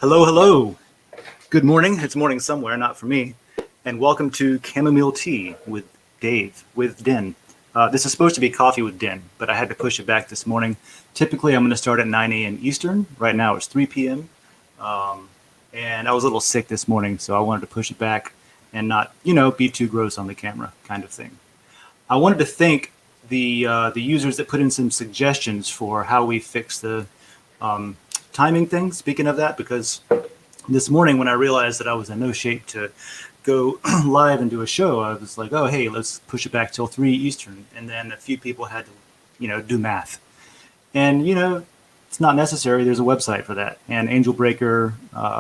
Hello, hello. Good morning. It's morning somewhere, not for me. And welcome to Chamomile Tea with Dave, with Den. This is supposed to be coffee with Den, but I had to push it back this morning. Typically, I'm going to start at 9 a.m. Eastern. Right now, it's 3 p.m. And I was a little sick this morning, so I wanted to push it back and not, be too gross on the camera kind of thing. I wanted to thank the users that put in some suggestions for how we fix the timing thing. Speaking of that, because this morning when I realized that I was in no shape to go live and do a show, I was like, oh, hey, let's push it back till 3 Eastern. And then a few people had to, do math. And, it's not necessary. There's a website for that. And Angel Breaker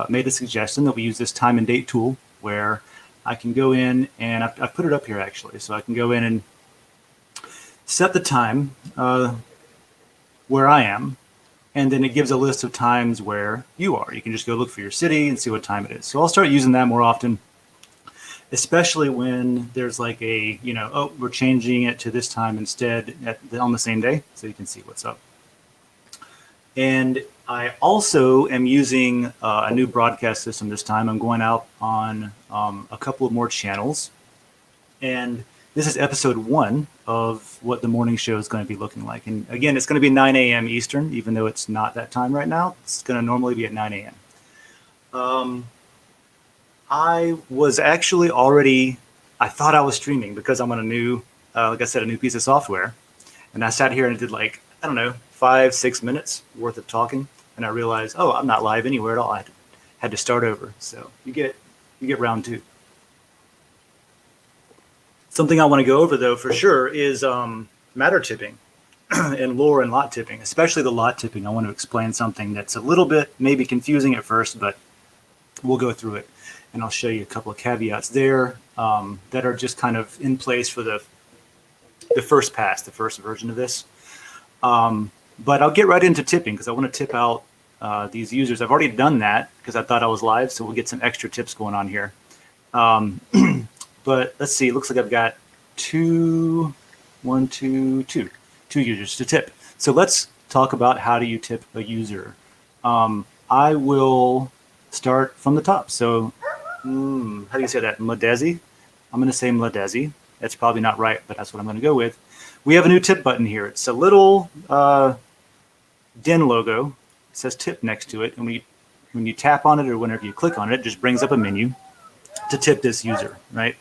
made a suggestion that we use this time and date tool where I can go in and I put it up here actually. So I can go in and set the time where I am. And then it gives a list of times where you are. You can just go look for your city and see what time it is. So I'll start using that more often, especially when there's like a, we're changing it to this time instead on the same day. So you can see what's up. And I also am using a new broadcast system this time. I'm going out on a couple of more channels. And this is episode 1 of what the morning show is going to be looking like. And again, it's going to be 9 a.m. Eastern, even though it's not that time right now. It's going to normally be at 9 a.m. I was actually I thought I was streaming because I'm on a new, like I said, a new piece of software. And I sat here and did 5-6 minutes worth of talking. And I realized, oh, I'm not live anywhere at all. I had to start over. So you get round 2. Something I want to go over, though, for sure, is matter tipping and lure and lot tipping, especially the lot tipping. I want to explain something that's a little bit maybe confusing at first, but we'll go through it. And I'll show you a couple of caveats there that are just kind of in place for the first pass, the first version of this. But I'll get right into tipping because I want to tip out these users. I've already done that because I thought I was live, so we'll get some extra tips going on here. But let's see, it looks like I've got two users to tip. So let's talk about how do you tip a user. I will start from the top. So how do you say that? Mladezi? I'm going to say Mladezi. That's probably not right, but that's what I'm going to go with. We have a new tip button here. It's a little Den logo. It says tip next to it. And when you tap on it or whenever you click on it, it just brings up a menu to tip this user, right?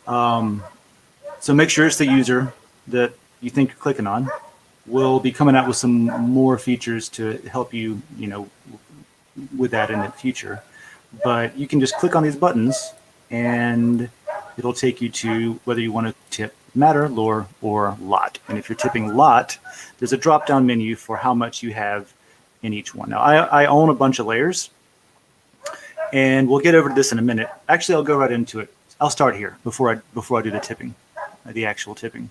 So make sure it's the user that you think you're clicking on. We'll be coming out with some more features to help you, with that in the future. But you can just click on these buttons and it'll take you to whether you want to tip matter, lure, or lot. And if you're tipping lot, there's a drop-down menu for how much you have in each one. Now, I own a bunch of layers. And we'll get over to this in a minute. Actually, I'll go right into it. I'll start here before I do the tipping, the actual tipping.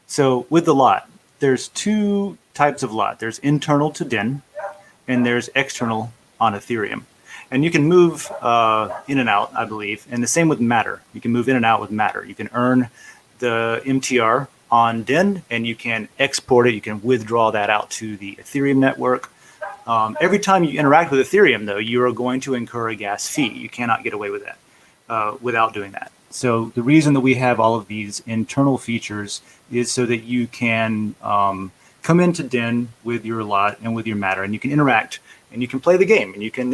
So with the lot, there's 2 types of lot. There's internal to Den, and there's external on Ethereum. And you can move in and out, I believe. And the same with matter. You can move in and out with matter. You can earn the MTR on Den, and you can export it. You can withdraw that out to the Ethereum network. Every time you interact with Ethereum, though, you are going to incur a gas fee. You cannot get away with that without doing that. So the reason that we have all of these internal features is so that you can come into Den with your lot and with your matter, and you can interact, and you can play the game, and you can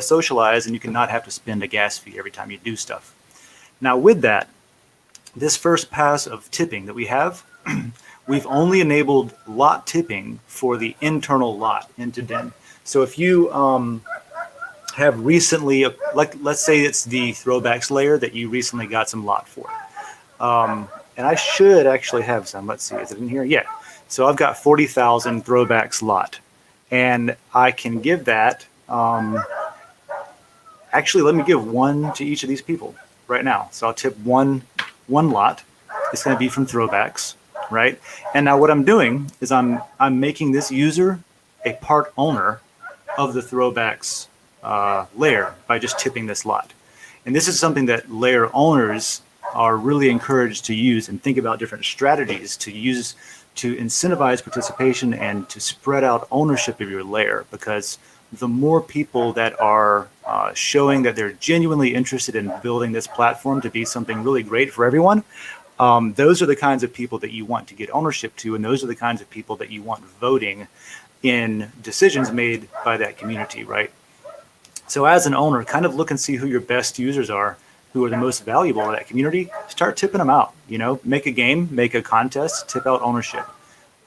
socialize, and you can not have to spend a gas fee every time you do stuff. Now, with that, this first pass of tipping that we have, we've only enabled lot tipping for the internal lot into Den. So if you have recently, let's say it's the throwbacks layer that you recently got some lot for. And I should actually have some. Let's see, is it in here? Yeah. So I've got 40,000 throwbacks lot. And I can give that, actually, let me give 1 to each of these people right now. So I'll tip one lot. It's going to be from throwbacks. Right. And now what I'm doing is I'm making this user a part owner of the throwbacks layer by just tipping this lot. And this is something that layer owners are really encouraged to use and think about different strategies to use to incentivize participation and to spread out ownership of your layer, because the more people that are showing that they're genuinely interested in building this platform to be something really great for everyone. Those are the kinds of people that you want to get ownership to, and those are the kinds of people that you want voting in decisions made by that community, right? So as an owner, kind of look and see who your best users are, who are the most valuable in that community. Start tipping them out. Make a game, make a contest, tip out ownership.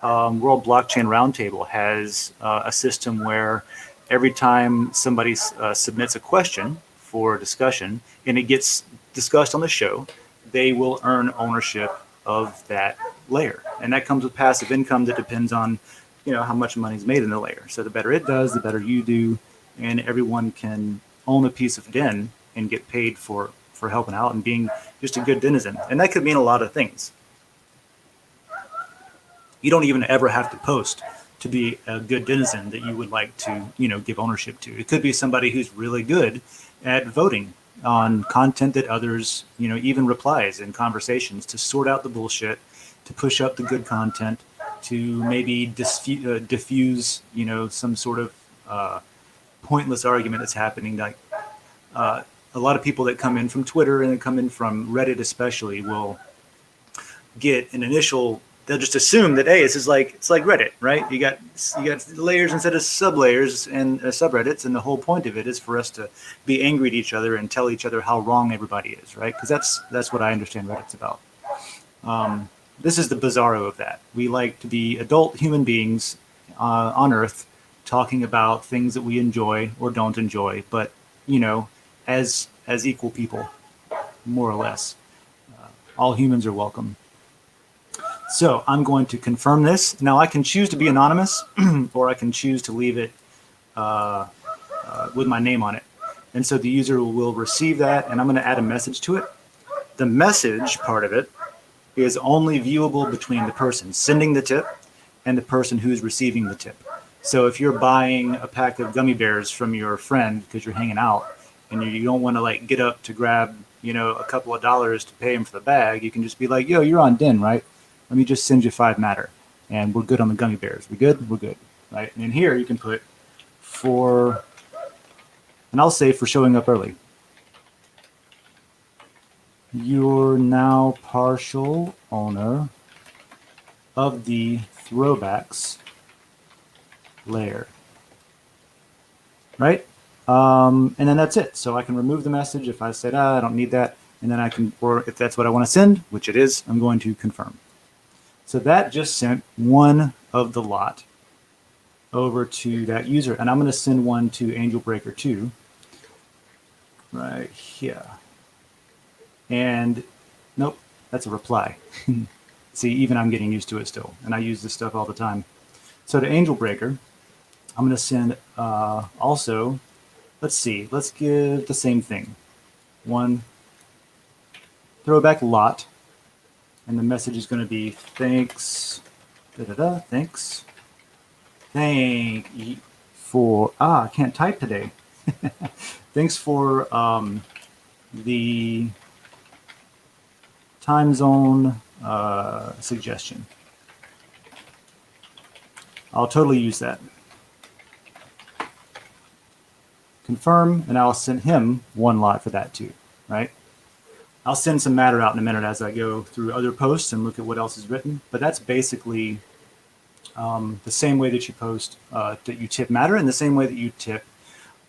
World Blockchain Roundtable has a system where every time somebody submits a question for discussion and it gets discussed on the show, they will earn ownership of that layer. And that comes with passive income that depends on, how much money is made in the layer. So the better it does, the better you do, and everyone can own a piece of Den and get paid for helping out and being just a good denizen. And that could mean a lot of things. You don't even ever have to post to be a good denizen that you would like to, give ownership to. It could be somebody who's really good at voting on content that others, even replies in conversations, to sort out the bullshit, to push up the good content, to maybe diffuse, some sort of pointless argument that's happening. Like a lot of people that come in from Twitter and that come in from Reddit especially will get an initial. They'll just assume that, hey, it's like Reddit, right? You got layers instead of sub-layers and subreddits, and the whole point of it is for us to be angry at each other and tell each other how wrong everybody is, right? Because that's what I understand Reddit's about. This is the bizarro of that. We like to be adult human beings on Earth, talking about things that we enjoy or don't enjoy, but as equal people, more or less. All humans are welcome. So I'm going to confirm this. Now I can choose to be anonymous, or I can choose to leave it with my name on it. And so the user will receive that, and I'm going to add a message to it. The message part of it is only viewable between the person sending the tip and the person who's receiving the tip. So if you're buying a pack of gummy bears from your friend because you're hanging out and you don't want to get up to grab, a couple of dollars to pay him for the bag, you can just be like, yo, you're on Den, right? Let me just send you 5 matter, and we're good on the gummy bears. We good? We're good, right? And in here you can put and I'll say for showing up early. You're now partial owner of the throwbacks layer, right? And then that's it. So I can remove the message if I said, I don't need that. And then I can, or if that's what I want to send, which it is, I'm going to confirm. So that just sent one of the lot over to that user. And I'm going to send one to Angel Breaker 2 right here. And nope, that's a reply. See, even I'm getting used to it still. And I use this stuff all the time. So to Angel Breaker, I'm going to send also, let's see, let's give the same thing. One throwback lot. And the message is going to be thanks, thanks. Thank you for, I can't type today. Thanks for the time zone suggestion. I'll totally use that. Confirm, and I'll send him one lot for that too, right? I'll send some matter out in a minute as I go through other posts and look at what else is written. But that's basically the same way that you post, that you tip matter, and the same way that you tip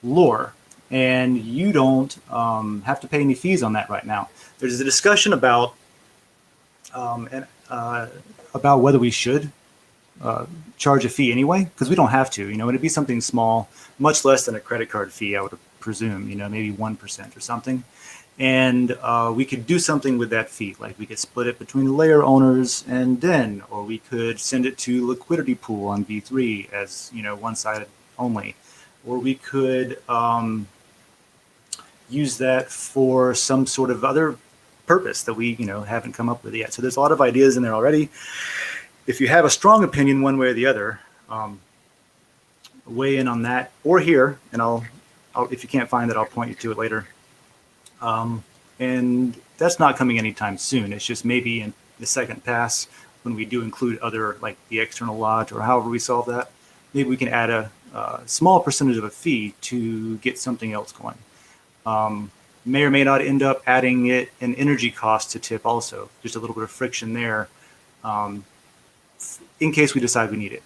lore. And you don't have to pay any fees on that right now. There's a discussion about whether we should charge a fee anyway, because we don't have to. It'd be something small, much less than a credit card fee, I would presume. Maybe 1% or something. And we could do something with that fee, like we could split it between the layer owners and Den, or we could send it to liquidity pool on V3 as one-sided only, or we could use that for some sort of other purpose that we haven't come up with yet. So there's a lot of ideas in there already. If you have a strong opinion one way or the other, weigh in on that, or here, and I'll if you can't find it, I'll point you to it later. And that's not coming anytime soon. It's just maybe in the second pass when we do include other, like the external lodge or however we solve that. Maybe we can add a small percentage of a fee to get something else going. May or may not end up adding it an energy cost to tip also. Just a little bit of friction there in case we decide we need it.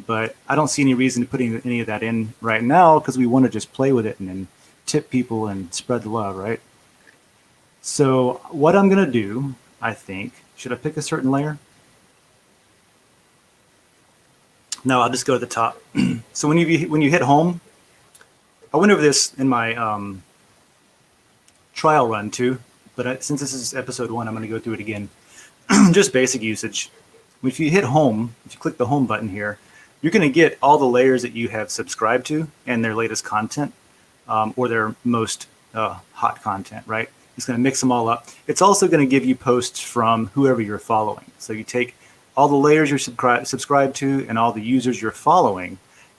But I don't see any reason to putting any of that in right now because we want to just play with it and then tip people and spread the love, right? So what I'm going to do, I think, should I pick a certain layer? No, I'll just go to the top. So when you hit home, I went over this in my trial run too, but since this is episode 1, I'm going to go through it again. Just basic usage. If you hit home, if you click the home button here, you're going to get all the layers that you have subscribed to and their latest content, or their most hot content, right? It's going to mix them all up. It's also going to give you posts from whoever you're following. So you take all the layers you're subscribed to and all the users you're following,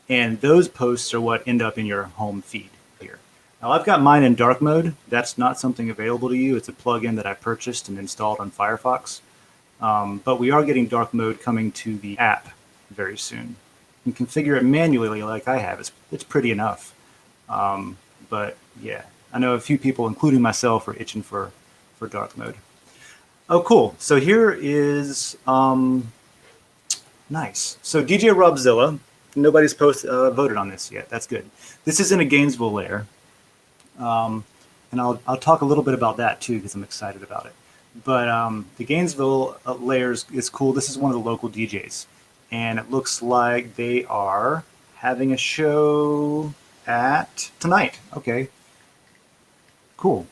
and those posts are what end up in your home feed here. Now I've got mine in dark mode. That's not something available to you. It's a plugin that I purchased and installed on Firefox. But we are getting dark mode coming to the app very soon. You can configure it manually like I have. It's pretty enough. But yeah, I know a few people, including myself, are itching for dark mode. Oh, cool. So here is, nice. So DJ Robzilla, nobody's voted on this yet. That's good. This is in a Gainesville layer. And I'll talk a little bit about that too, because I'm excited about it. But the Gainesville layers is cool. This is one of the local DJs. And it looks like they are having a show at tonight. Okay. Cool.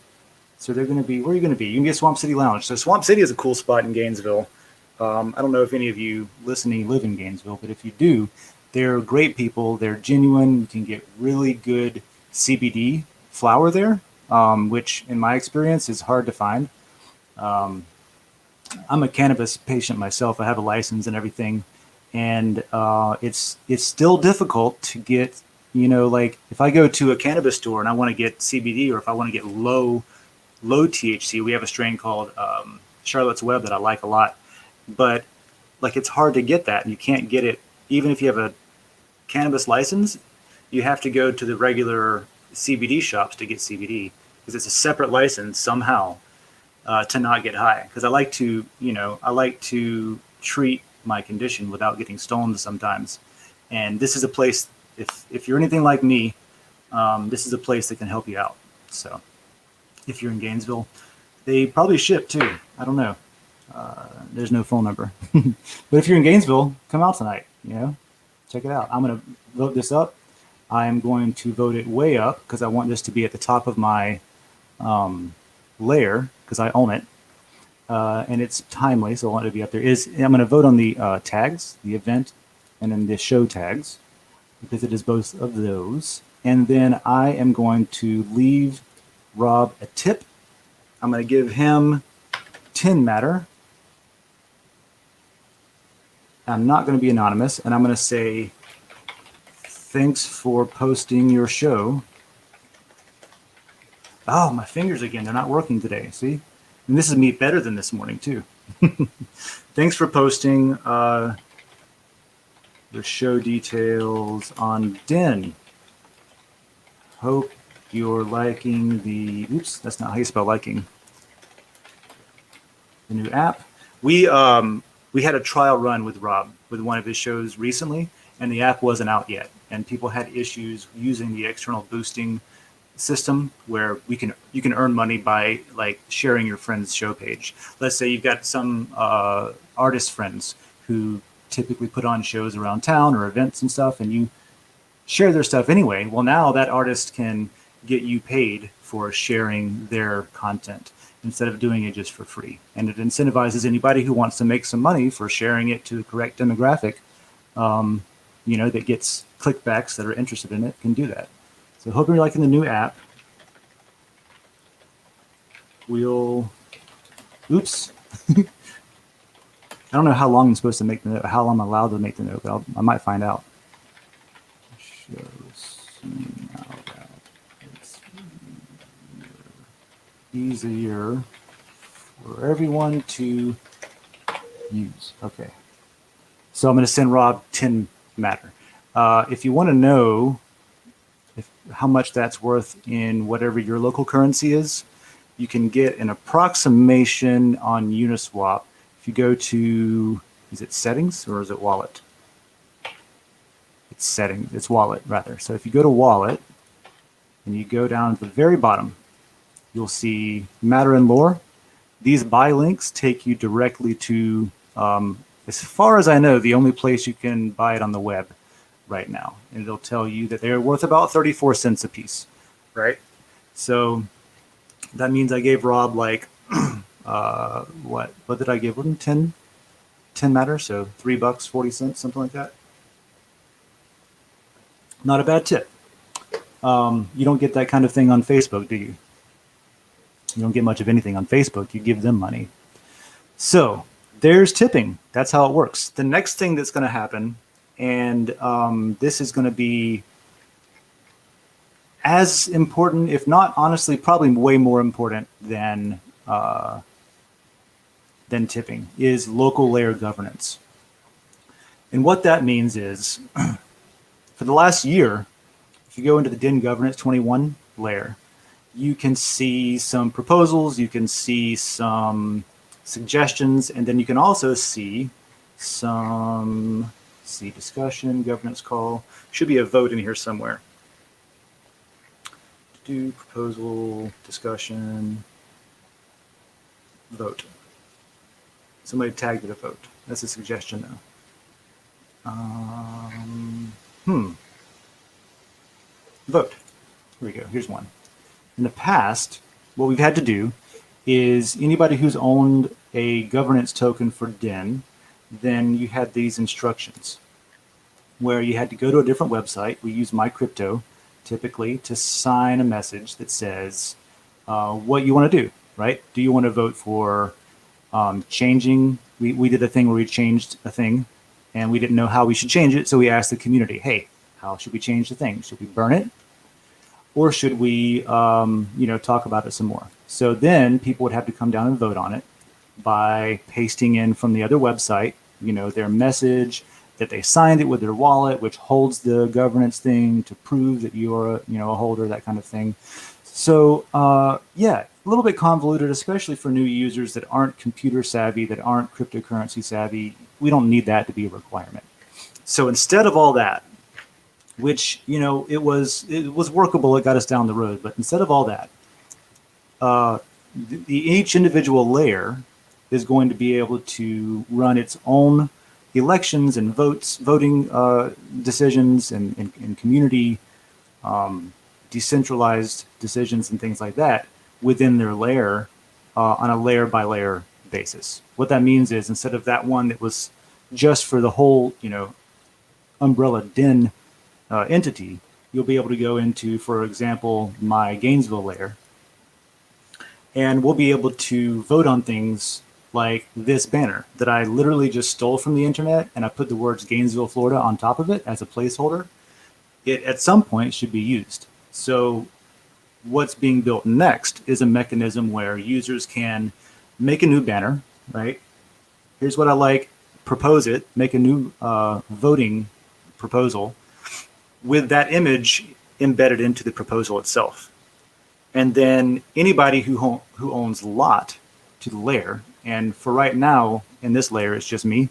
So they're going to be, where are you going to be? You can be at Swamp City Lounge. So Swamp City is a cool spot in Gainesville. I don't know if any of you listening live in Gainesville, but if you do, they're great people. They're genuine. You can get really good CBD flower there, which in my experience is hard to find. I'm a cannabis patient myself. I have a license and everything. And it's still difficult to get, like if I go to a cannabis store and I want to get CBD, or if I want to get low THC, we have a strain called Charlotte's Web that I like a lot. But like it's hard to get that, and you can't get it even if you have a cannabis license. You have to go to the regular CBD shops to get CBD because it's a separate license somehow to not get high. Because I like to treat my condition without getting stoned sometimes. And this is a place, if you're anything like me, this is a place that can help you out. So if you're in Gainesville, they probably ship too. I don't know. There's no phone number. But if you're in Gainesville, come out tonight, check it out. I'm going to vote this up. I'm going to vote it way up because I want this to be at the top of my layer because I own it. And it's timely, so I want it to be up there. I'm going to vote on the tags, the event, and then the show tags, because it is both of those. And then I am going to leave Rob a tip. I'm going to give him 10 matter. I'm not going to be anonymous, and I'm going to say, thanks for posting your show. Oh, my fingers again. They're not working today. See? And this is me better than this morning, too. Thanks for posting the show details on Den. Hope you're liking the... Oops, that's not how you spell liking. The new app. We had a trial run with Rob with one of his shows recently, and the app wasn't out yet. And people had issues using the external boosting system where you can earn money by like sharing your friend's show page. Let's say you've got some artist friends who typically put on shows around town or events and stuff, and you share their stuff anyway. Well, now that artist can get you paid for sharing their content instead of doing it just for free. And it incentivizes anybody who wants to make some money for sharing it to the correct demographic, that gets clickbacks that are interested in it, can do that. So hope you're liking the new app. Oops. I don't know how long I'm supposed to make the note, how long I'm allowed to make the note, but I might find out. Shows now that it's easier for everyone to use. Okay. So I'm going to send Rob 10 matter. If you want to know how much that's worth in whatever your local currency is, you can get an approximation on Uniswap. If you go to, is it settings or is it wallet? It's settings, it's wallet rather. So if you go to wallet and you go down to the very bottom, you'll see matter and lore. These buy links take you directly to, as far as I know, the only place you can buy it on the web right now. And it'll tell you that they're worth about 34 cents a piece, right? So that means I gave Rob like, what did I give him? 10 matter, so $3, 40 cents, something like that. Not a bad tip. You don't get that kind of thing on Facebook, do you? You don't get much of anything on Facebook. You give them money. So there's tipping. That's how it works. The next thing that's going to happen, and this is going to be as important, if not honestly, probably way more important than tipping, is local layer governance. And what that means is, for the last year, if you go into the Den Governance 21 layer, you can see some proposals, you can see some suggestions, and then you can also see some, discussion, governance call. Should be a vote in here somewhere. Do proposal, discussion, vote. Somebody tagged it a vote. That's a suggestion though. Vote. Here we go. Here's one. In the past, what we've had to do is anybody who's owned a governance token for Den, then you had these instructions where you had to go to a different website. We use MyCrypto typically to sign a message that says what you want to do, right? Do you want to vote for changing? We did a thing where we changed a thing and we didn't know how we should change it. So we asked the community, hey, how should we change the thing? Should we burn it? Or should we, talk about it some more? So then people would have to come down and vote on it by pasting in from the other website, their message, that they signed it with their wallet, which holds the governance thing to prove that you're, a holder, that kind of thing. So, a little bit convoluted, especially for new users that aren't computer savvy, that aren't cryptocurrency savvy. We don't need that to be a requirement. So instead of all that, which, it was workable, it got us down the road, but instead of all that, each individual layer is going to be able to run its own elections and voting decisions and community decentralized decisions and things like that within their layer on a layer by layer basis. What that means is instead of that one that was just for the whole, umbrella Den entity, you'll be able to go into, for example, my Gainesville layer, and we'll be able to vote on things like this banner that I literally just stole from the internet, and I put the words Gainesville, Florida on top of it as a placeholder. It at some point should be used. So what's being built next is a mechanism where users can make a new banner, right? Here's what I like, propose it, make a new voting proposal with that image embedded into the proposal itself. And then anybody who owns lot to the layer, and for right now in this layer it's just me,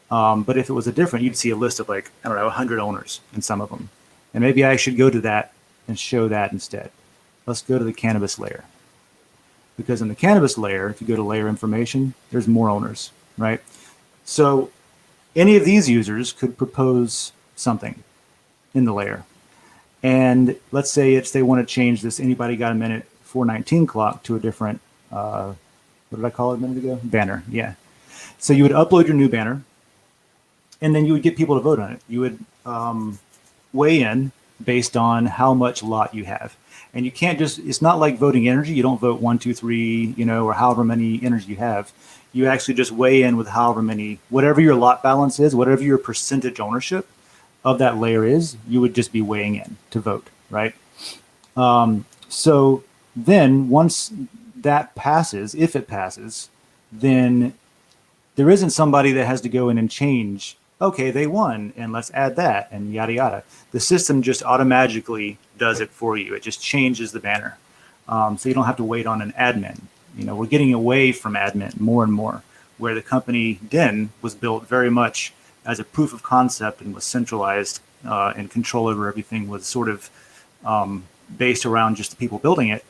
but if it was a different, you'd see a list of 100 owners in some of them. And maybe I should go to that and show that instead. Let's go to the Cannabis layer. Because in the Cannabis layer, if you go to layer information, there's more owners, right? So any of these users could propose something in the layer. And let's say they want to change this anybody got a minute 419 clock to a different, what did I call it a minute ago? Banner, yeah. So you would upload your new banner, and then you would get people to vote on it. You would weigh in based on how much lot you have. And you can't it's not like voting energy. You don't vote 1, 2, 3, or however many energy you have. You actually just weigh in with however many, whatever your lot balance is, whatever your percentage ownership of that layer is, you would just be weighing in to vote, right? So then once that passes, if it passes, then there isn't somebody that has to go in and change Okay, they won, and let's add that, and yada yada. The system just automatically does it for you. It just changes the banner, so you don't have to wait on an admin. We're getting away from admin more and more, where the company Den was built very much as a proof of concept and was centralized, and control over everything was sort of based around just the people building it.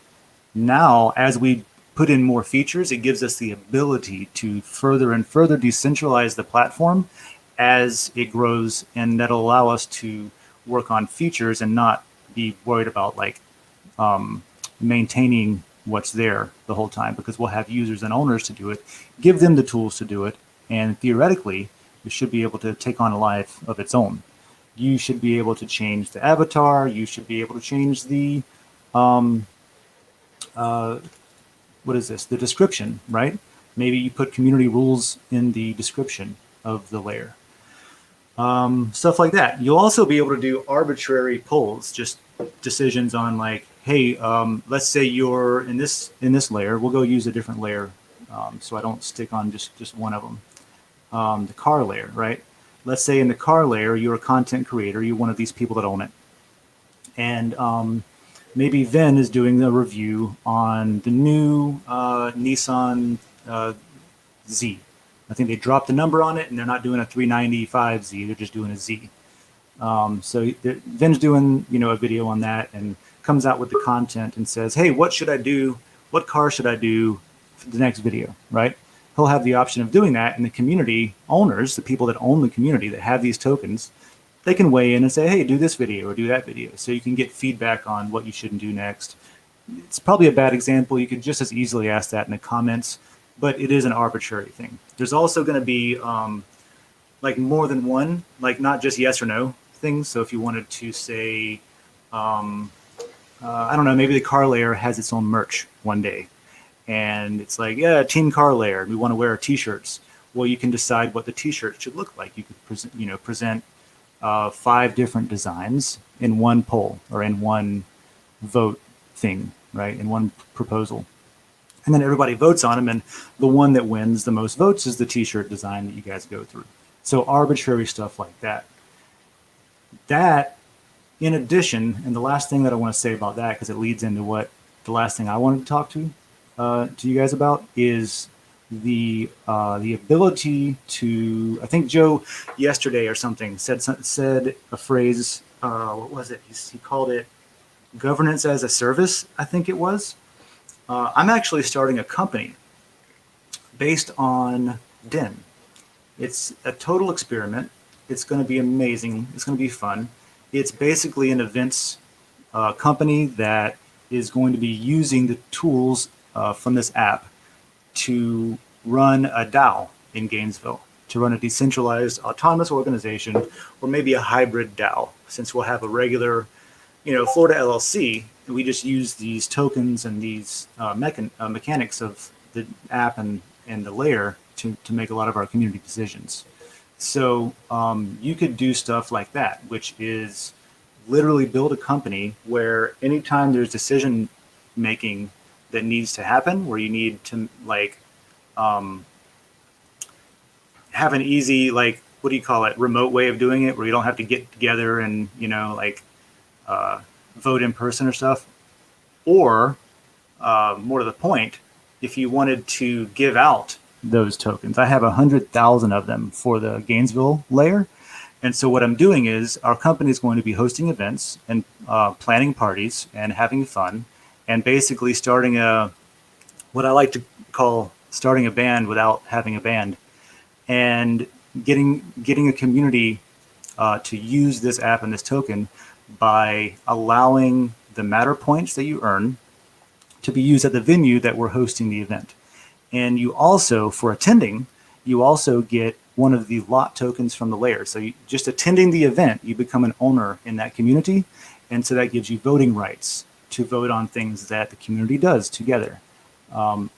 Now, as we put in more features, it gives us the ability to further and further decentralize the platform as it grows, and that'll allow us to work on features and not be worried about like maintaining what's there the whole time, because we'll have users and owners to do it, give them the tools to do it, and theoretically, it should be able to take on a life of its own. You should be able to change the avatar. You should be able to change the uh, what is this? The description, right? Maybe you put community rules in the description of the layer. Stuff like that. You'll also be able to do arbitrary polls, just decisions on like, hey, let's say you're in this layer. We'll go use a different layer, so I don't stick on just one of them. The car layer, right? Let's say in the car layer, you're a content creator. You're one of these people that own it, and maybe Vin is doing a review on the new Nissan Z. I think they dropped the number on it, and they're not doing a 395Z. They're just doing a Z. So Vin's doing a video on that and comes out with the content and says, "Hey, what should I do? What car should I do for the next video?" Right? He'll have the option of doing that, and the community owners, the people that own the community that have these tokens, they can weigh in and say, "Hey, do this video or do that video," so you can get feedback on what you should do next. It's probably a bad example. You could just as easily ask that in the comments, but it is an arbitrary thing. There's also going to be like more than one, like not just yes or no things. So if you wanted to say, I don't know, maybe the car layer has its own merch one day, and it's like, yeah, Team Car Layer, we want to wear T-shirts. Well, you can decide what the T-shirt should look like. You could present 5 different designs in one poll or in one vote thing, right? In one proposal. And then everybody votes on them, and the one that wins the most votes is the T-shirt design that you guys go through. So arbitrary stuff like that. That, in addition, and the last thing that I want to say about that, because it leads into what the last thing I wanted to talk to you guys about, is the ability to. I think Joe yesterday or something said a phrase. What was it? He called it governance as a service, I think it was. I'm actually starting a company based on Den. It's a total experiment. It's going to be amazing. It's going to be fun. It's basically an events company that is going to be using the tools from this app to run a DAO in Gainesville, to run a decentralized autonomous organization, or maybe a hybrid DAO, since we'll have a regular Florida LLC. We just use these tokens and these mechanics of the app and the layer to make a lot of our community decisions. So you could do stuff like that, which is literally build a company where anytime there's decision making that needs to happen, where you need to like have an easy, like, what do you call it, remote way of doing it, where you don't have to get together and vote in person or stuff. Or more to the point, if you wanted to give out those tokens, I have 100,000 of them for the Gainesville layer. And so what I'm doing is our company is going to be hosting events and planning parties and having fun, and basically starting what I like to call starting a band without having a band, and getting a community to use this app and this token by allowing the matter points that you earn to be used at the venue that we're hosting the event. And you also, for attending, you also get one of the lot tokens from the layer. So just attending the event, you become an owner in that community. And so that gives you voting rights to vote on things that the community does together.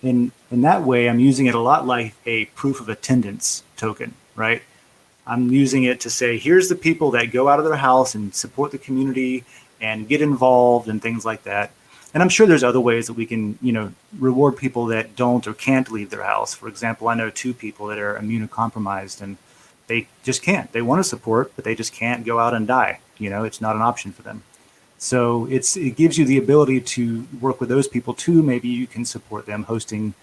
In that way, I'm using it a lot like a proof of attendance token, right? I'm using it to say, here's the people that go out of their house and support the community and get involved and things like that. And I'm sure there's other ways that we can, reward people that don't or can't leave their house. For example, I know 2 people that are immunocompromised, and they just can't. They want to support, but they just can't go out and die. It's not an option for them. So it gives you the ability to work with those people too. Maybe you can support them hosting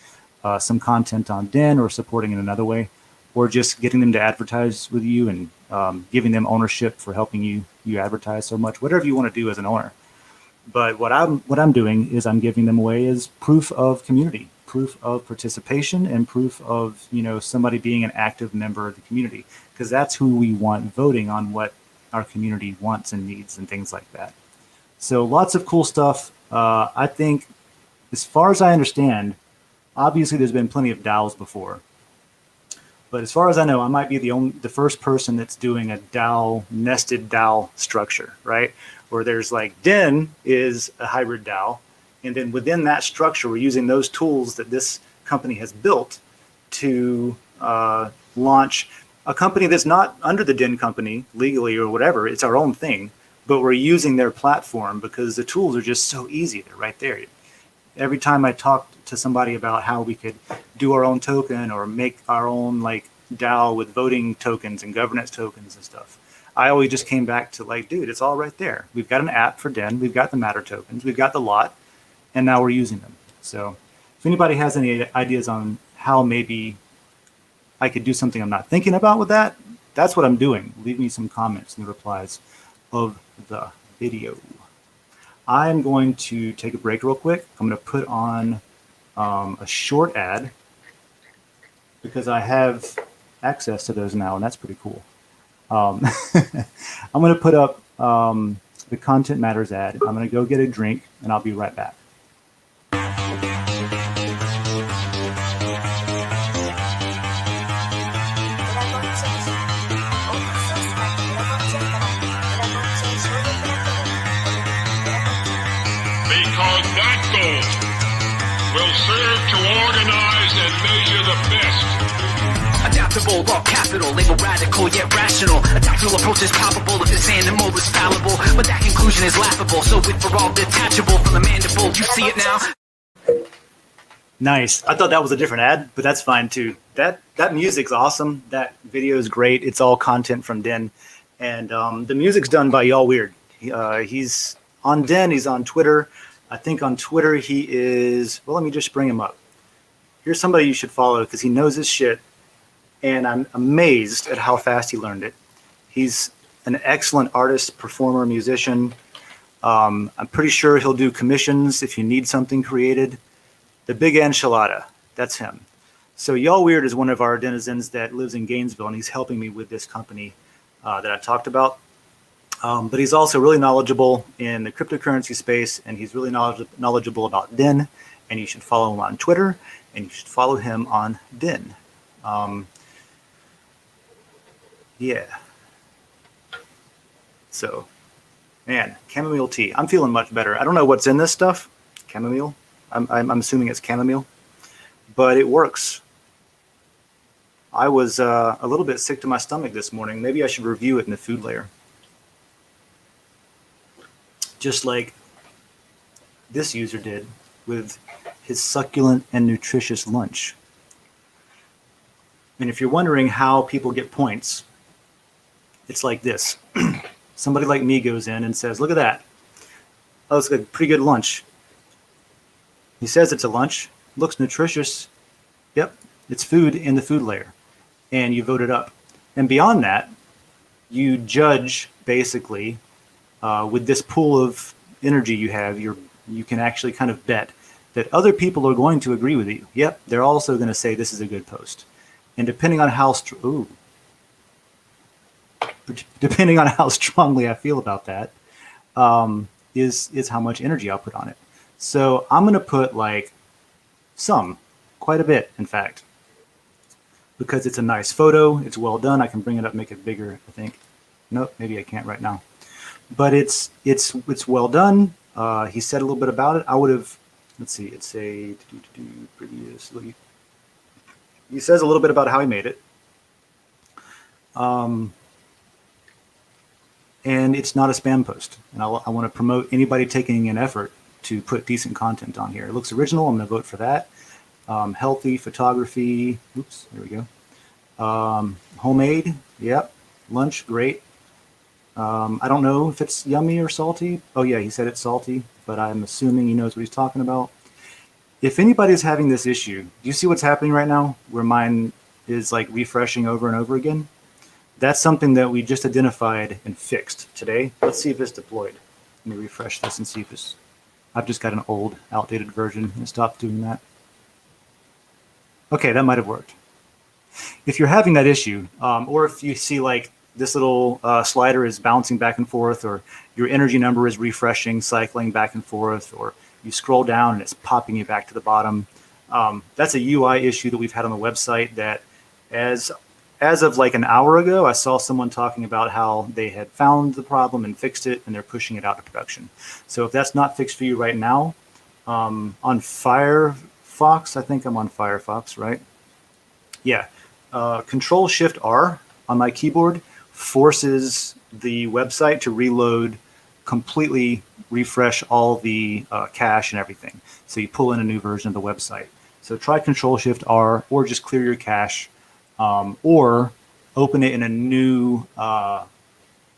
some content on Den, or supporting in another way, or just getting them to advertise with you and giving them ownership for helping you advertise so much. Whatever you want to do as an owner. But what I'm doing is I'm giving them away as proof of community, proof of participation, and proof of somebody being an active member of the community, because that's who we want voting on what our community wants and needs and things like that. So lots of cool stuff. I think, as far as I understand, obviously there's been plenty of DAOs before, but as far as I know, I might be the first person that's doing a DAO, nested DAO structure, right? Where there's like Den is a hybrid DAO, and then within that structure, we're using those tools that this company has built to launch a company that's not under the Den company legally or whatever. It's our own thing, but we're using their platform because the tools are just so easy. They're right there. Every time I talk to somebody about how we could do our own token or make our own like DAO with voting tokens and governance tokens and stuff, I always just came back to like, dude, it's all right there. We've got an app for Den. We've got the Matter tokens. We've got the lot, and now we're using them. So if anybody has any ideas on how maybe I could do something I'm not thinking about with that, that's what I'm doing. Leave me some comments in the replies of the video. I'm going to take a break real quick. I'm going to put on a short ad because I have access to those now, and that's pretty cool. I'm going to put up the Content Matters ad. I'm going to go get a drink, and I'll be right back. Because that goal will serve to organize and measure the best. Adaptable, raw capital, label radical yet rational. A tactical approach is probable if this animal is fallible, but that conclusion is laughable. So with for all detachable from the mandible, you see it now. Nice. I thought that was a different ad, but that's fine too. That music's awesome. That video is great. It's all content from Den, and the music's done by Y'all Weird. He's on Den. He's on Twitter. I think on Twitter he is. Well, let me just bring him up. Here's somebody you should follow because he knows his shit. And I'm amazed at how fast he learned it. He's an excellent artist, performer, musician. I'm pretty sure he'll do commissions if you need something created. The Big Enchilada, that's him. So Y'all Weird is one of our denizens that lives in Gainesville, and he's helping me with this company that I talked about. But he's also really knowledgeable in the cryptocurrency space, and he's really knowledgeable about Den. And you should follow him on Twitter, and you should follow him on Den. Yeah. So, man, chamomile tea. I'm feeling much better. I don't know what's in this stuff. Chamomile. I'm assuming it's chamomile, but it works. I was a little bit sick to my stomach this morning. Maybe I should review it in the food layer. Just like this user did with his succulent and nutritious lunch. And if you're wondering how people get points, it's like this. Somebody like me goes in and says, look at that. Oh, it's a pretty good lunch. He says it's a lunch. Looks nutritious. Yep, it's food in the food layer. And you vote it up. And beyond that, you judge basically with this pool of energy you have, you can actually kind of bet that other people are going to agree with you. Yep, they're also going to say this is a good post. And depending on how depending on how strongly I feel about that, is how much energy I'll put on it. So I'm going to put like quite a bit, in fact, because it's a nice photo. It's well done. I can bring it up, make it bigger, I think. Nope, maybe I can't right now. But it's well done. He said a little bit about it. I would have, let's see, it's a previously. He says a little bit about how he made it. And it's not a spam post. And I want to promote anybody taking an effort to put decent content on here. It looks original. I'm going to vote for that. Healthy photography. Oops, there we go. Homemade, yep. Lunch, great. I don't know if it's yummy or salty. Oh yeah, he said it's salty, but I'm assuming he knows what he's talking about. If anybody's having this issue, do you see what's happening right now where mine is like refreshing over and over again? That's something that we just identified and fixed today. Let's see if it's deployed. Let me refresh this and see if it's, I've just got an old, outdated version and stopped doing that. Okay, that might have worked. If you're having that issue, or if you see like this little slider is bouncing back and forth, or your energy number is refreshing, cycling back and forth, or you scroll down and it's popping you back to the bottom, that's a UI issue that we've had on the website that as of like an hour ago, I saw someone talking about how they had found the problem and fixed it, and they're pushing it out to production. So if that's not fixed for you right now, on Firefox, I think I'm on Firefox, right? Yeah. Control Shift R on my keyboard forces the website to reload, completely refresh all the cache and everything. So you pull in a new version of the website. So try Control Shift R, or just clear your cache, or open it in a new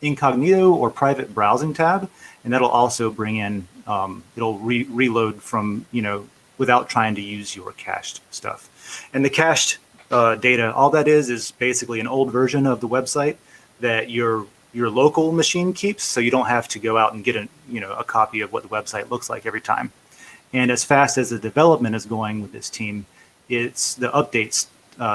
incognito or private browsing tab, and that'll also bring in, it'll reload from, without trying to use your cached stuff. And the cached data, all that is basically an old version of the website that your local machine keeps, so you don't have to go out and get a copy of what the website looks like every time. And as fast as the development is going with this team, it's the updates.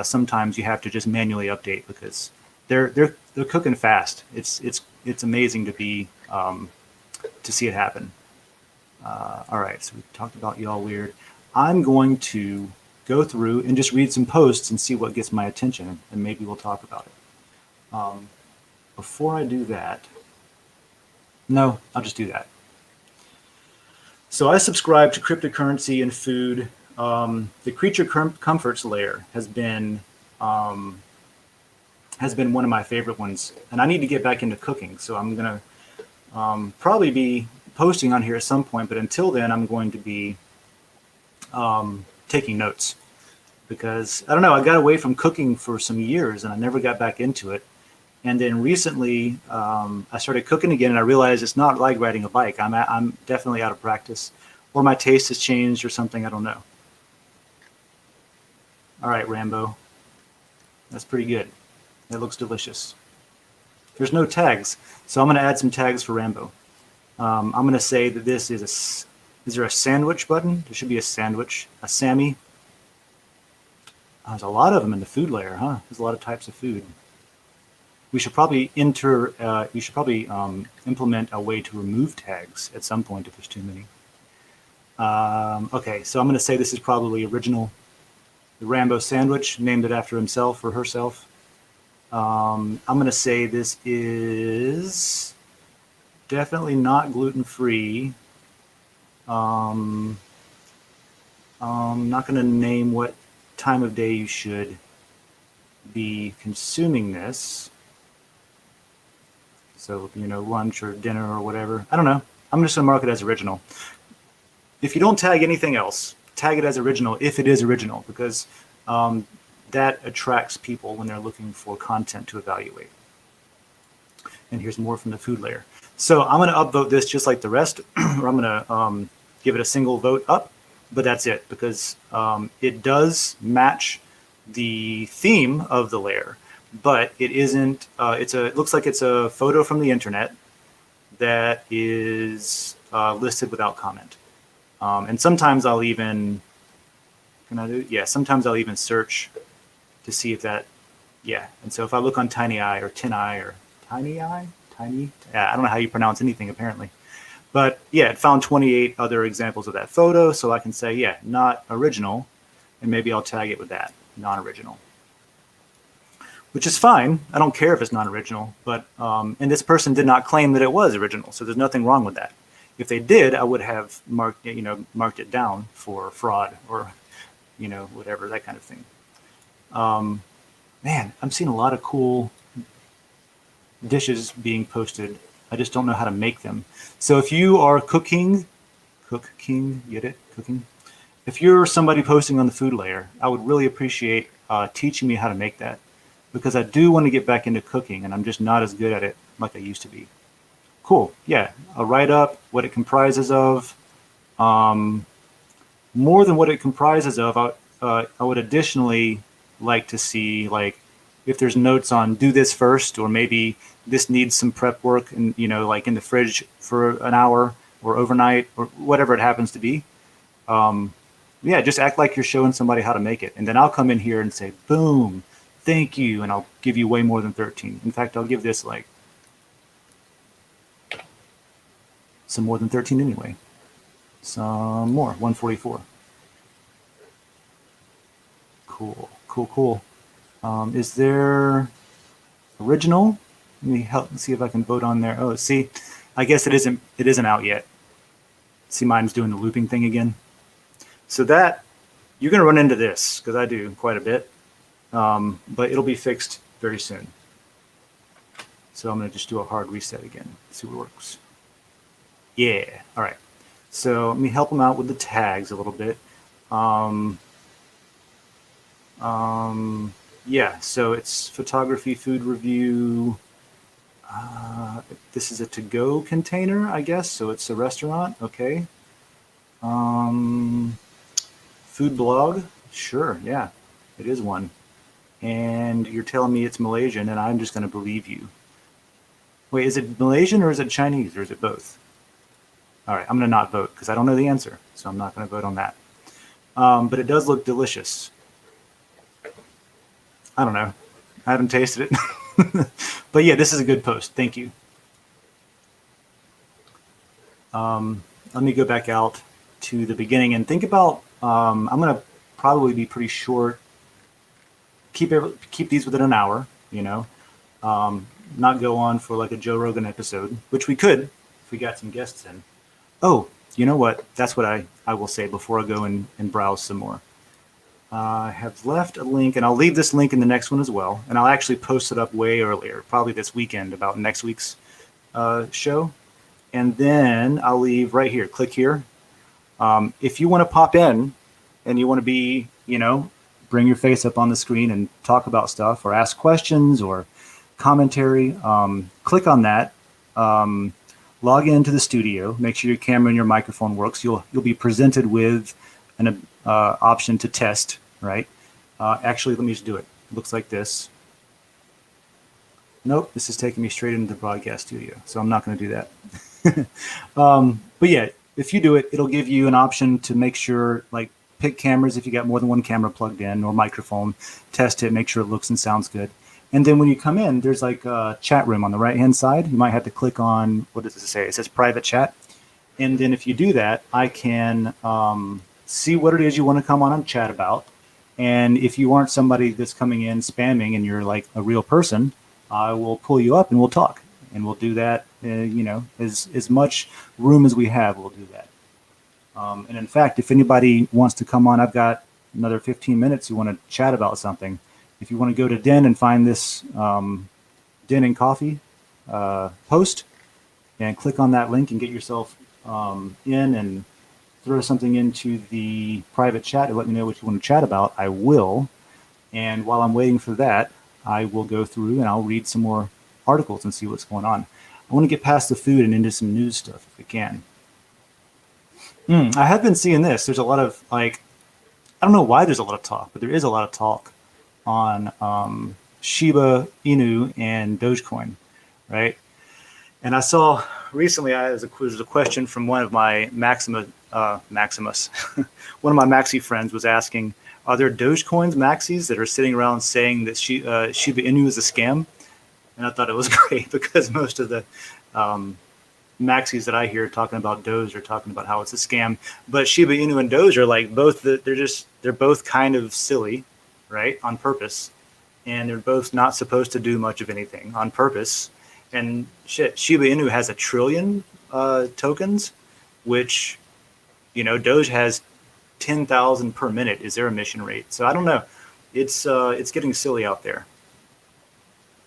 Sometimes you have to just manually update because they're cooking fast. It's amazing to be to see it happen. All right, so we talked about y'all weird. I'm going to go through and just read some posts and see what gets my attention, and maybe we'll talk about it. Before I do that, no, I'll just do that. So I subscribe to cryptocurrency and food. The creature comforts layer has been one of my favorite ones, and I need to get back into cooking. So I'm gonna probably be posting on here at some point, but until then, I'm going to be taking notes, because I don't know, I got away from cooking for some years and I never got back into it. And then recently, I started cooking again, and I realized it's not like riding a bike. I'm definitely out of practice, or my taste has changed or something. I don't know. All right, Rambo. That's pretty good. That looks delicious. There's no tags, so I'm going to add some tags for Rambo. I'm going to say that this is is there a sandwich button? There should be a sandwich, a Sammy. There's a lot of them in the food layer, huh? There's a lot of types of food. We should probably implement a way to remove tags at some point if there's too many. Okay, so I'm going to say this is probably original. The Rambo sandwich, named it after himself or herself. I'm going to say this is definitely not gluten-free. I'm not going to name what time of day you should be consuming this. So, lunch or dinner or whatever. I don't know. I'm just going to mark it as original. If you don't tag anything else, tag it as original if it is original, because that attracts people when they're looking for content to evaluate. And here's more from the food layer. So I'm going to upvote this just like the rest, or I'm going to give it a single vote up, but that's it, because it does match the theme of the layer, but it isn't. It looks like it's a photo from the internet that is listed without comment. And sometimes I'll even, sometimes I'll even search to see if that, And so if I look on TinyEye or TinEye or TinyEye, I don't know how you pronounce anything apparently. But it found 28 other examples of that photo. So I can say, not original. And maybe I'll tag it with that, non-original. Which is fine. I don't care if it's non-original. But, and this person did not claim that it was original. So there's nothing wrong with that. If they did, I would have marked it down for fraud or, whatever, that kind of thing. Man, I'm seeing a lot of cool dishes being posted. I just don't know how to make them. So if you are cooking, get it? Cooking. If you're somebody posting on the food layer, I would really appreciate teaching me how to make that. because I do want to get back into cooking, and I'm just not as good at it like I used to be. Cool. Yeah, I'll write up what it comprises of. Um, More than what it comprises of, I would additionally like to see like if there's notes on do this first, or maybe this needs some prep work, and like in the fridge for an hour or overnight or whatever it happens to be. Um, yeah, just act like you're showing somebody how to make it, and then I'll come in here and say, boom, thank you, and I'll give you way more than 13. In fact, I'll give this like some more than 13 anyway. Some more, 144. Cool, cool, cool. Is there original? Let me help see if I can vote on there. Oh, see, I guess it isn't out yet. See, mine's doing the looping thing again. So that you're gonna run into this because I do quite a bit, but it'll be fixed very soon. So I'm gonna just do a hard reset again. See what works. Yeah. All right. So let me help them out with the tags a little bit. Um, yeah, so it's photography, food review. This is a to-go container, I guess. So it's a restaurant. Okay. Um, Food blog. Sure. Yeah, it is one. And you're telling me it's Malaysian, and I'm just going to believe you. Wait, is it Malaysian or is it Chinese or is it both? All right, I'm going to not vote because I don't know the answer. So I'm not going to vote on that. But it does look delicious. I don't know. I haven't tasted it. But yeah, this is a good post. Thank you. Let me go back out to the beginning and think about, I'm going to probably be pretty short. Keep these within an hour, not go on for like a Joe Rogan episode, which we could if we got some guests in. Oh, you know what? That's what I will say before I go and browse some more. I have left a link, and I'll leave this link in the next one as well. And I'll actually post it up way earlier, probably this weekend, about next week's show. And then I'll leave right here. Click here. If you want to pop in and you want to be, bring your face up on the screen and talk about stuff or ask questions or commentary, click on that. Log into the studio. Make sure your camera and your microphone works. You'll be presented with an option to test, right? Actually, let me just do it. It looks like this. Nope, this is taking me straight into the broadcast studio, so I'm not going to do that. But yeah, if you do it, it'll give you an option to make sure, like, pick cameras if you got more than one camera plugged in, or microphone, test it, make sure it looks and sounds good. And then when you come in, there's like a chat room on the right-hand side. You might have to click on, what does it say? It says private chat. And then if you do that, I can see what it is you want to come on and chat about. And if you aren't somebody that's coming in spamming and you're like a real person, I will pull you up and we'll talk. And we'll do that, as much room as we have, we'll do that. And in fact, if anybody wants to come on, I've got another 15 minutes you want to chat about something. If you want to go to Den and find this Den and Coffee post and click on that link and get yourself in and throw something into the private chat and let me know what you want to chat about, I will. And while I'm waiting for that, I will go through and I'll read some more articles and see what's going on. I want to get past the food and into some news stuff if we can. I have been seeing this. There's a lot of, like, I don't know why there's a lot of talk, but there is a lot of talk on Shiba Inu and Dogecoin, right? And I saw recently, there's a question from one of my Maximus, one of my Maxi friends was asking, are there Dogecoins Maxis that are sitting around saying that Shiba Inu is a scam? And I thought it was great because most of the Maxis that I hear talking about Doge are talking about how it's a scam. But Shiba Inu and Doge are like they're both kind of silly, right? On purpose. And they're both not supposed to do much of anything on purpose. And shit, Shiba Inu has 1 trillion tokens, which, Doge has 10,000 per minute is their emission rate. So I don't know. It's getting silly out there.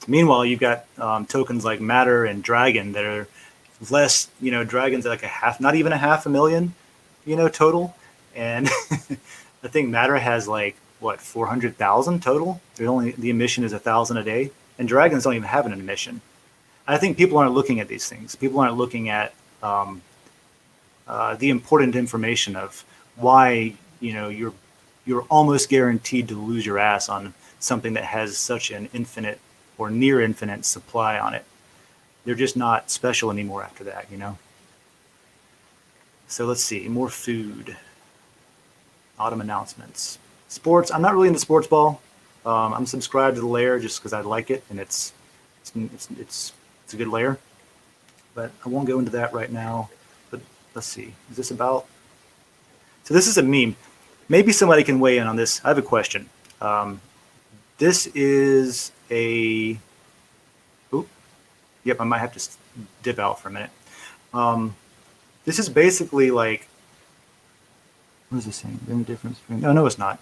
Meanwhile, you've got tokens like Matter and Dragon that are less, Dragon's like not even a half a million, total. And I think Matter has like what, 400,000 total. There's only, the emission is 1,000 a day, and dragons don't even have an emission. I think people aren't looking at these things. People aren't looking at the important information of why, you know, you're almost guaranteed to lose your ass on something that has such an infinite or near infinite supply on it. They're just not special anymore after that, you know. So let's see, more food, autumn announcements, sports. I'm not really into sports ball. I'm subscribed to the layer just because I like it, and it's a good layer. But I won't go into that right now. But let's see, is this about? So this is a meme. Maybe somebody can weigh in on this. I have a question. This is a. Oop. Yep, I might have to dip out for a minute. This is basically like. What is this saying? Any difference between? No, it's not.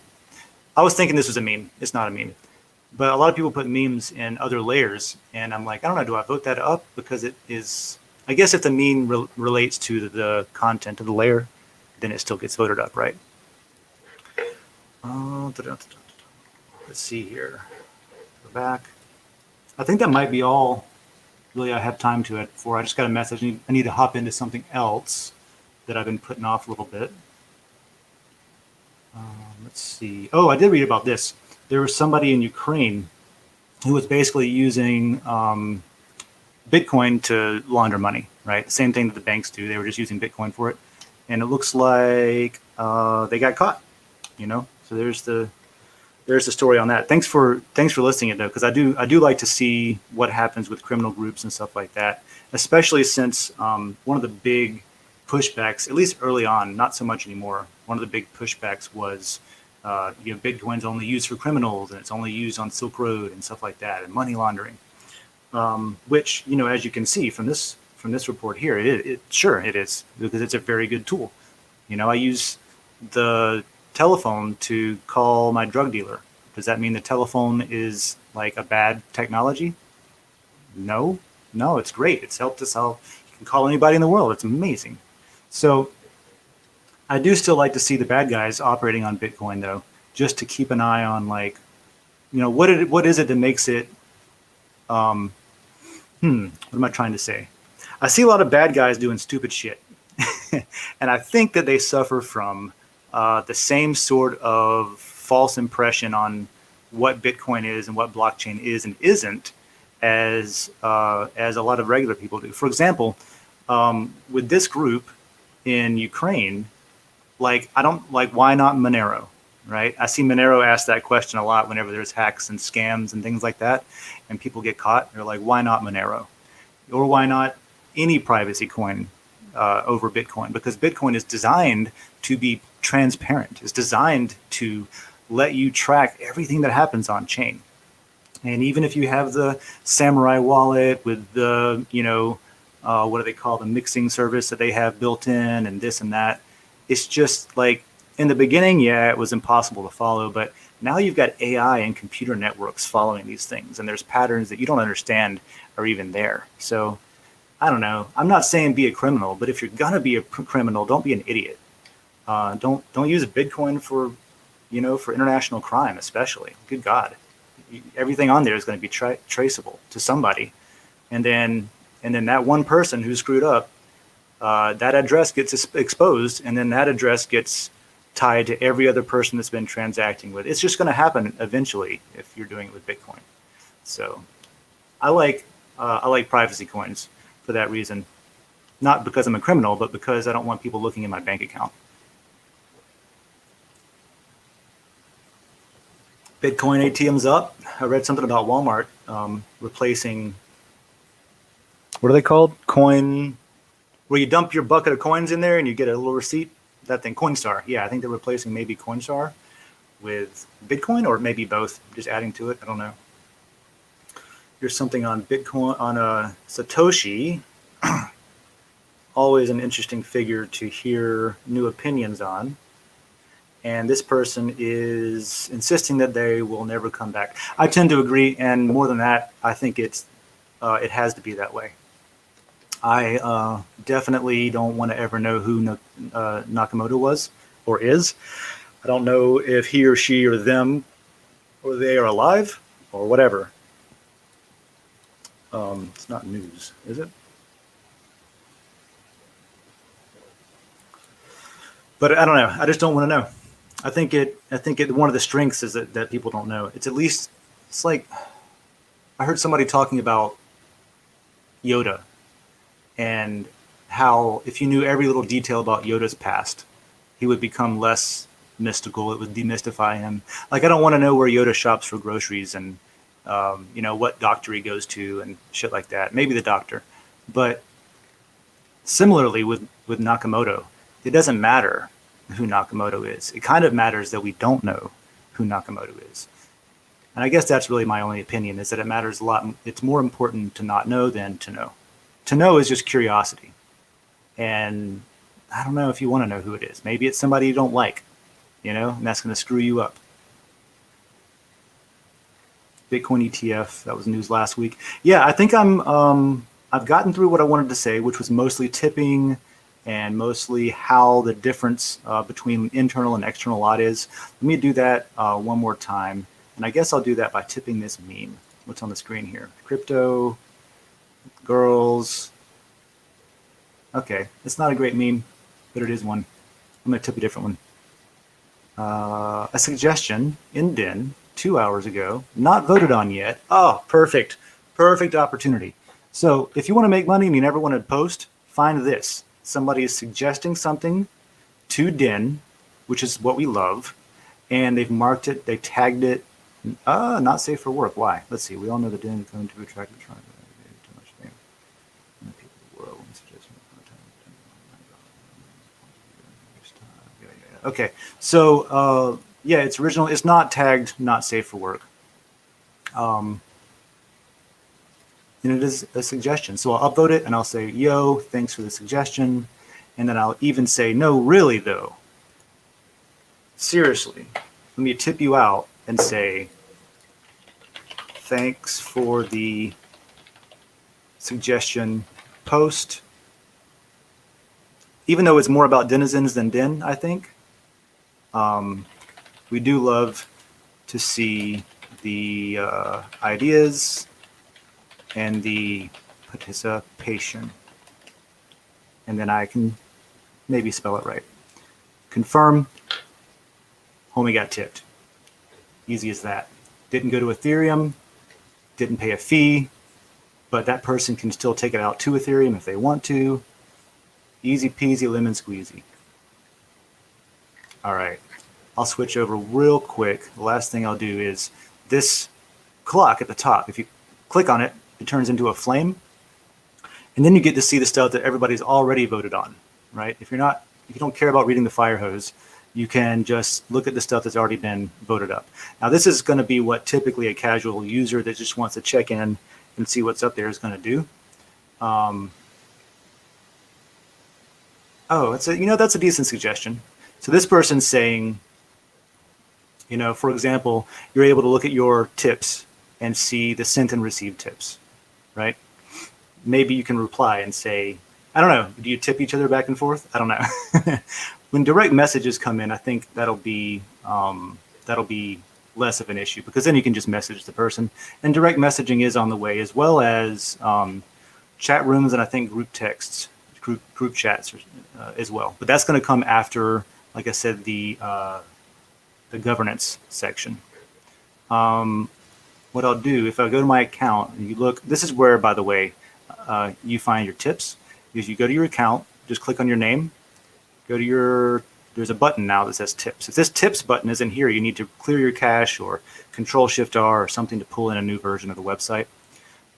I was thinking this was a meme. It's not a meme. But a lot of people put memes in other layers, and I'm like, I don't know. Do I vote that up because it is? I guess if the meme relates to the content of the layer, then it still gets voted up, right? Let's see here. Go back. I think that might be all really I have time to it for. I just got a message. I need to hop into something else that I've been putting off a little bit. Let's see. Oh, I did read about this. There was somebody in Ukraine who was basically using Bitcoin to launder money, right? The same thing that the banks do. They were just using Bitcoin for it. And it looks like they got caught, you know? So there's the story on that. Thanks for listening, though, because I do like to see what happens with criminal groups and stuff like that, especially since one of the big pushbacks, at least early on, not so much anymore. One of the big pushbacks was, Bitcoin's only used for criminals, and it's only used on Silk Road and stuff like that, and money laundering. Which, you know, as you can see from this report here, it is, because it's a very good tool. You know, I use the telephone to call my drug dealer. Does that mean the telephone is like a bad technology? No, it's great. It's helped us out. You can call anybody in the world. It's amazing. So I do still like to see the bad guys operating on Bitcoin, though, just to keep an eye on, like, you know, what is it that makes it, what am I trying to say? I see a lot of bad guys doing stupid shit. And I think that they suffer from the same sort of false impression on what Bitcoin is and what blockchain is and isn't as a lot of regular people do. For example, with this group in Ukraine, like, I don't like, why not Monero, right? I see Monero ask that question a lot whenever there's hacks and scams and things like that, and people get caught. They're like, why not Monero? Or why not any privacy coin over Bitcoin? Because Bitcoin is designed to be transparent. It's designed to let you track everything that happens on chain. And even if you have the Samurai wallet with the, you know, what do they call the mixing service that they have built in and this and that, it's just like, in the beginning, yeah, it was impossible to follow, but now you've got AI and computer networks following these things, and there's patterns that you don't understand are even there. So I don't know. I'm not saying be a criminal, but if you're gonna be a criminal, don't be an idiot. Don't use Bitcoin for, you know, for international crime, especially. Good God, everything on there is going to be traceable to somebody, and then that one person who screwed up, that address gets exposed, and then that address gets tied to every other person that's been transacting with. It's just going to happen eventually if you're doing it with Bitcoin. So I like privacy coins for that reason, not because I'm a criminal, but because I don't want people looking in my bank account. Bitcoin ATM's up. I read something about Walmart replacing, what are they called? Coin, where you dump your bucket of coins in there and you get a little receipt. That thing, Coinstar. Yeah, I think they're replacing maybe Coinstar with Bitcoin, or maybe both, just adding to it. I don't know. Here's something on Bitcoin, on Satoshi. Always an interesting figure to hear new opinions on. And this person is insisting that they will never come back. I tend to agree, and more than that, I think it has to be that way. I definitely don't want to ever know who Nakamoto was or is. I don't know if he or she or them or they are alive or whatever. It's not news, is it? But I don't know. I just don't want to know. I think it. One of the strengths is that people don't know. It's at least. It's like I heard somebody talking about Yoda and how if you knew every little detail about Yoda's past, he would become less mystical. It would demystify him. Like I don't want to know where Yoda shops for groceries and what doctor he goes to and shit like that. Maybe the doctor, but similarly with Nakamoto, it doesn't matter who Nakamoto is. It kind of matters that we don't know who Nakamoto is. And I guess that's really my only opinion, is that it matters a lot. It's more important to not know than to know. To know is just curiosity. And I don't know if you want to know who it is. Maybe it's somebody you don't like, and that's going to screw you up. Bitcoin ETF, that was news last week. Yeah, I think I've gotten through what I wanted to say, which was mostly tipping and mostly how the difference between internal and external lot is. Let me do that one more time. And I guess I'll do that by tipping this meme. What's on the screen here? Crypto, girls. Okay, it's not a great meme, but it is one. I'm going to tip a different one. A suggestion in Den 2 hours ago, not voted on yet. Oh, perfect. Perfect opportunity. So if you want to make money and you never want to post, find this. Somebody is suggesting something to Den, which is what we love, and they've marked it, they tagged it, not safe for work. Why? Let's see. We all know the Den is going to attract too much fame. Okay, so yeah, it's original. It's not tagged, not safe for work. And it is a suggestion. So I'll upvote it and I'll say, yo, thanks for the suggestion. And then I'll even say, no, really though. Seriously, let me tip you out and say, thanks for the suggestion post. Even though it's more about denizens than Den, I think. We do love to see the ideas and the participation. And then I can maybe spell it right. Confirm. Homie got tipped. Easy as that. Didn't go to Ethereum. Didn't pay a fee. But that person can still take it out to Ethereum if they want to. Easy peasy lemon squeezy. All right. I'll switch over real quick. The last thing I'll do is this clock at the top. If you click on it, it turns into a flame. And then you get to see the stuff that everybody's already voted on, right? If you don't care about reading the fire hose, you can just look at the stuff that's already been voted up. Now, this is going to be what typically a casual user that just wants to check in and see what's up there is going to do. That's a decent suggestion. So this person's saying, for example, you're able to look at your tips and see the sent and received tips, right? Maybe you can reply and say, I don't know, do you tip each other back and forth? I don't know. When direct messages come in, I think that'll be less of an issue, because then you can just message the person. And direct messaging is on the way, as well as chat rooms and I think group texts, group chats as well. But that's going to come after, like I said, the governance section. What I'll do, if I go to my account and you look, this is where, by the way, you find your tips. Is you go to your account, just click on your name, go to there's a button now that says tips. If this tips button isn't here, you need to clear your cache or Control-Shift-R or something to pull in a new version of the website.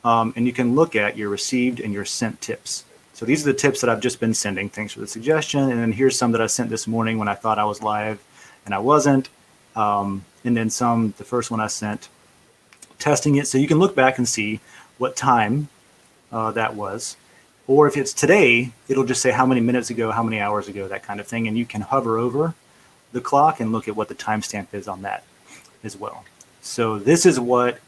And you can look at your received and your sent tips. So these are the tips that I've just been sending. Thanks for the suggestion. And then here's some that I sent this morning when I thought I was live and I wasn't. And then the first one I sent, testing it. So you can look back and see what time that was. Or if it's today, it'll just say how many minutes ago, how many hours ago, that kind of thing. And you can hover over the clock and look at what the timestamp is on that as well. So this is what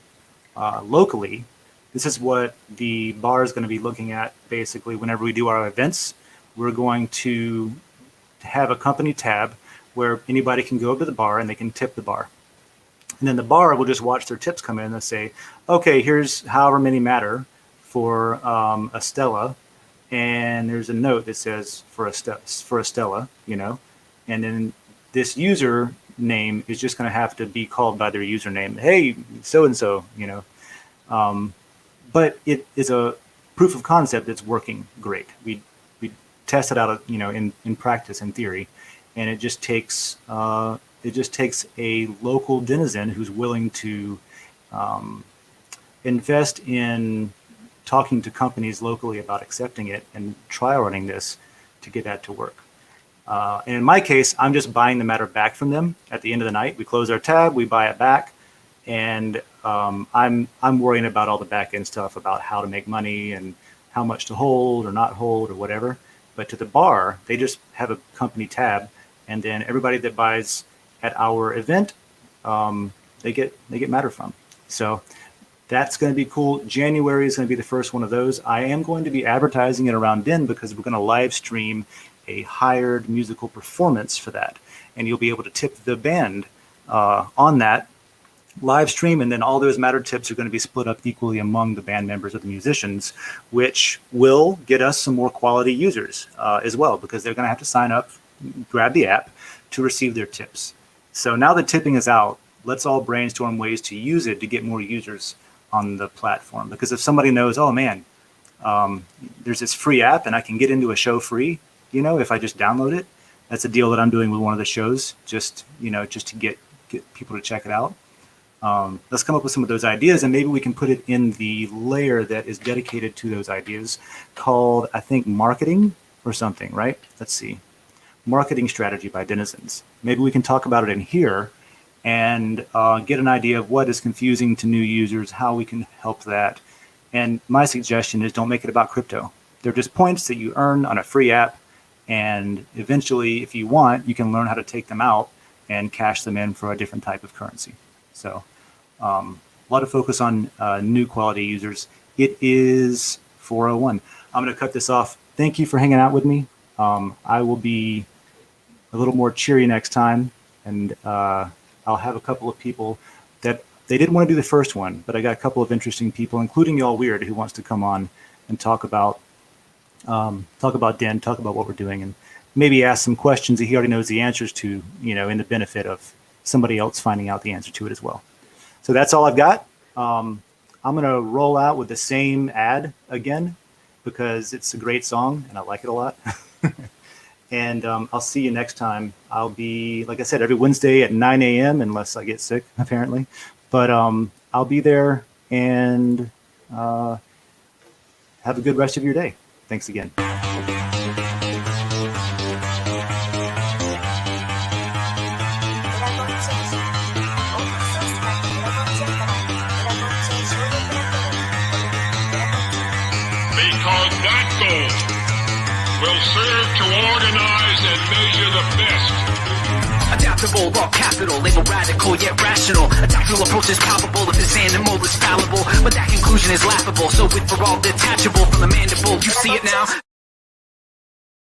locally, this is what the bar is going to be looking at basically whenever we do our events. We're going to have a company tab where anybody can go up to the bar and they can tip the bar. And then the bar will just watch their tips come in and they'll say, okay, here's however many matter for a Stella. And there's a note that says for a Stella, you know, and then this user name is just going to have to be called by their username. Hey, so-and-so, you know. But it is a proof of concept that's working great. We tested out, you know, in practice, in theory, and it just takes a local denizen who's willing to invest in talking to companies locally about accepting it and trial running this to get that to work. And in my case, I'm just buying the matter back from them at the end of the night. We close our tab, we buy it back, and I'm worrying about all the back end stuff about how to make money and how much to hold or not hold or whatever. But to the bar, they just have a company tab, and then everybody that buys at our event, they get matter from. So that's going to be cool. January is going to be the first one of those. I am going to be advertising it around Den because we're going to live stream a hired musical performance for that, and you'll be able to tip the band on that live stream, and then all those matter tips are going to be split up equally among the band members or the musicians, which will get us some more quality users as well, because they're going to have to sign up, grab the app to receive their tips. So now that tipping is out, let's all brainstorm ways to use it to get more users on the platform. Because if somebody knows, oh man, there's this free app and I can get into a show free, you know, if I just download it. That's a deal that I'm doing with one of the shows, just to get people to check it out. Let's come up with some of those ideas, and maybe we can put it in the layer that is dedicated to those ideas called, I think, marketing or something, right? Let's see. Marketing strategy by denizens. Maybe we can talk about it in here and get an idea of what is confusing to new users, how we can help that. And my suggestion is don't make it about crypto. They're just points that you earn on a free app, and eventually, if you want, you can learn how to take them out and cash them in for a different type of currency. So a lot of focus on new quality users. It is 4:01. I'm going to cut this off. Thank you for hanging out with me. I will be a little more cheery next time, and I'll have a couple of people that they didn't want to do the first one, but I got a couple of interesting people, including Y'all Weird, who wants to come on and talk about Den, talk about what we're doing, and maybe ask some questions that he already knows the answers to, you know, in the benefit of somebody else finding out the answer to it as well. So that's all I've got. I'm going to roll out with the same ad again because it's a great song and I like it a lot. And I'll see you next time. I'll be, like I said, every Wednesday at 9 a.m. unless I get sick, apparently. But I'll be there, and have a good rest of your day. Thanks again. Because that goal will serve to organize and measure the best. Adaptable, all capital, label radical yet rational. A tactical approach is palpable if this animal is fallible. But that conclusion is laughable, so with for all detachable from the mandible, you see it now.